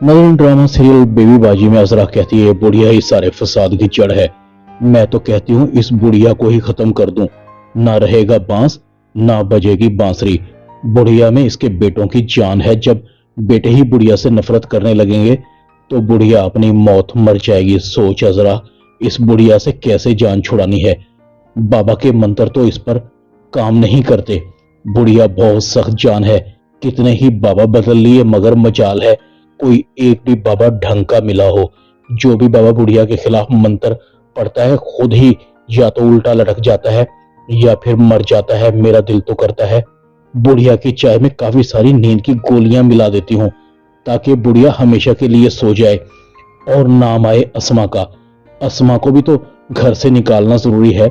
मगर drama serial baby बाजी में अजरा कहती है बुढ़िया ही सारे फसाद की जड़ है। मैं तो कहती हूँ इस बुढ़िया को ही खत्म कर दूं, ना रहेगा बांस ना बजेगी बांसुरी। बुढ़िया में इसके बेटों की जान है। जब बेटे ही बुढ़िया से नफरत करने लगेंगे तो बुढ़िया अपनी मौत मर जाएगी। सोच अजरा इस बुढ़िया से कैसे जान छुड़ानी है। बाबा के मंत्र तो इस पर काम नहीं करते। बुढ़िया बहुत सख्त जान है। कितने ही बाबा बदल लिए मगर मजाल है कोई एक भी बाबा ढंग का मिला हो। जो भी बाबा बुढ़िया के खिलाफ मंत्र पड़ता है खुद ही या तो उल्टा लटक जाता है या फिर मर जाता है। मेरा दिल तो करता है बुढ़िया की चाय में काफी सारी नींद की गोलियां मिला देती हूँ ताकि बुढ़िया हमेशा के लिए सो जाए और नाम आए अस्मा का। अस्मा को भी तो घर से निकालना जरूरी है,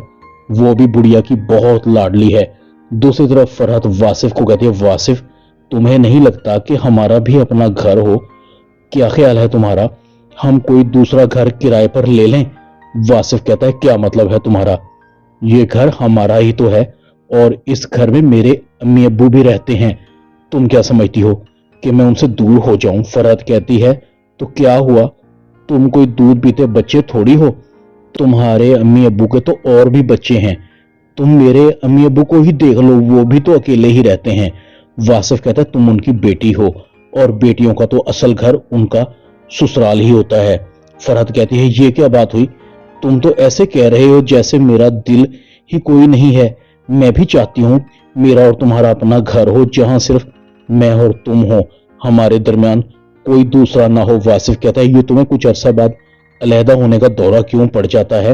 वो भी बुढ़िया की बहुत लाडली है। दूसरी तरफ फरहत वासिफ को कहती है वासिफ तुम्हें नहीं लगता कि हमारा भी अपना घर हो? क्या ख्याल है तुम्हारा, हम कोई दूसरा घर किराए पर ले लें? वासिफ कहता है क्या मतलब है तुम्हारा, ये घर हमारा ही तो है और इस घर में मेरे अम्मी अब्बू भी रहते हैं। तुम क्या समझती हो कि मैं उनसे दूर हो जाऊं? फरहत कहती है तो क्या हुआ, तुम कोई दूध पीते बच्चे थोड़ी हो। तुम्हारे अम्मी अब्बू के तो और भी बच्चे हैं, तुम मेरे अम्मी अब्बू को ही देख लो, वो भी तो अकेले ही रहते हैं। वासिफ कहता है तुम उनकी बेटी हो और बेटियों का तो असल घर उनका ससुराल ही होता है। फरहत कहती है ये क्या बात हुई, तुम तो ऐसे कह रहे हो जैसे मेरा दिल ही कोई नहीं है। मैं भी चाहती हूँ मेरा और तुम्हारा अपना घर हो जहां सिर्फ मैं और तुम हो, हमारे दरमियान कोई दूसरा ना हो। वासिफ कहता है ये तुम्हें कुछ अरसा बाद अलहदा होने का दौरा क्यों पड़ जाता है?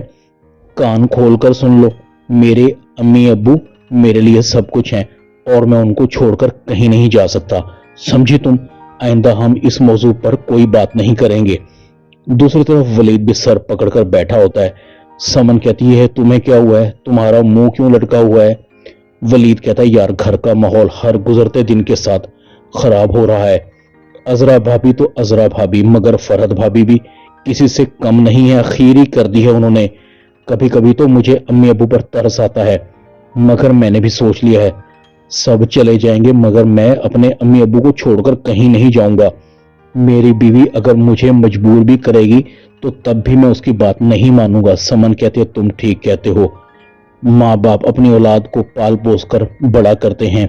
कान खोलकर सुन लो, मेरे अम्मी अब्बू मेरे लिए सब कुछ हैं और मैं उनको छोड़कर कहीं नहीं जा सकता, समझी तुम? आइंदा हम इस मौजू पर कोई बात नहीं करेंगे। दूसरी तरफ वलीद भी सर पकड़कर बैठा होता है। समन कहती है तुम्हें क्या हुआ है, तुम्हारा मुंह क्यों लटका हुआ है? वलीद कहता है यार घर का माहौल हर गुजरते दिन के साथ खराब हो रहा है। अजरा भाभी तो अजरा भाभी मगर फरहत भाभी भी किसी से कम नहीं है, आखिरी कर दी है उन्होंने। कभी कभी तो मुझे अम्मी अबू पर तरस आता है मगर मैंने भी सोच लिया है सब चले जाएंगे मगर मैं अपने अम्मी अबू को छोड़कर कहीं नहीं जाऊंगा। मेरी बीवी अगर मुझे मजबूर भी करेगी तो तब भी मैं उसकी बात नहीं मानूंगा। समन कहते है तुम ठीक कहते हो, माँ बाप अपनी औलाद को पाल पोस कर बड़ा करते हैं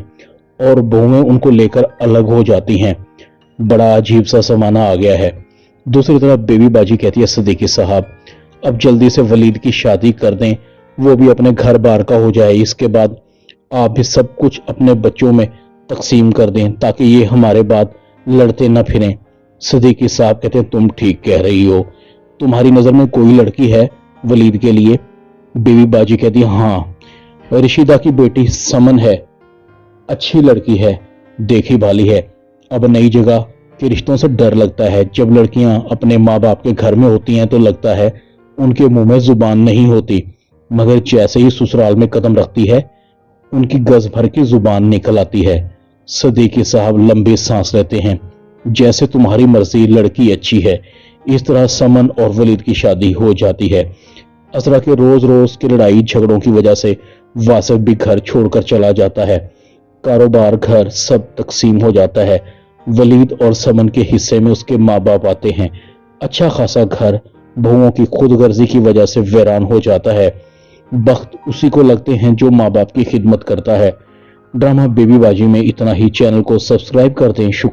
और बहुएं उनको लेकर अलग हो जाती हैं। बड़ा अजीब सा जमाना आ गया है। दूसरी तरफ बेबी बाजी कहती है सिद्दीकी साहब अब जल्दी से वलीद की शादी कर दें, वो भी अपने घर बार का हो जाए, इसके बाद आप भी सब कुछ अपने बच्चों में तकसीम कर दें ताकि ये हमारे बाद लड़ते न फिरें। सिद्दीकी साहब कहते हैं तुम ठीक कह रही हो, तुम्हारी नजर में कोई लड़की है वलीद के लिए? बेबी बाजी कहती है हाँ, रिशिदा की बेटी समन है, अच्छी लड़की है, देखी भाली है। अब नई जगह के रिश्तों से डर लगता है। जब लड़कियां अपने माँ बाप के घर में होती हैं तो लगता है उनके मुंह में जुबान नहीं होती, मगर जैसे ही ससुराल में कदम रखती है उनकी गज भर की जुबान निकल आती है। सिद्दीकी साहब लंबी सांस लेते हैं। जैसे तुम्हारी मर्जी, लड़की अच्छी है। इस तरह समन और वलीद की शादी हो जाती है। असरा के रोज रोज की लड़ाई झगड़ों की वजह से वासिफ भी घर छोड़कर चला जाता है। कारोबार घर सब तकसीम हो जाता है। वलीद और समन के हिस्से में उसके माँ बाप आते हैं। अच्छा खासा घर बहुओं की खुदगर्जी की वजह से वीरान हो जाता है। बख्त उसी को लगते हैं जो माँ बाप की खिदमत करता है। ड्रामा बेबी बाजी में इतना ही। चैनल को सब्सक्राइब कर दें। शुक्रिया।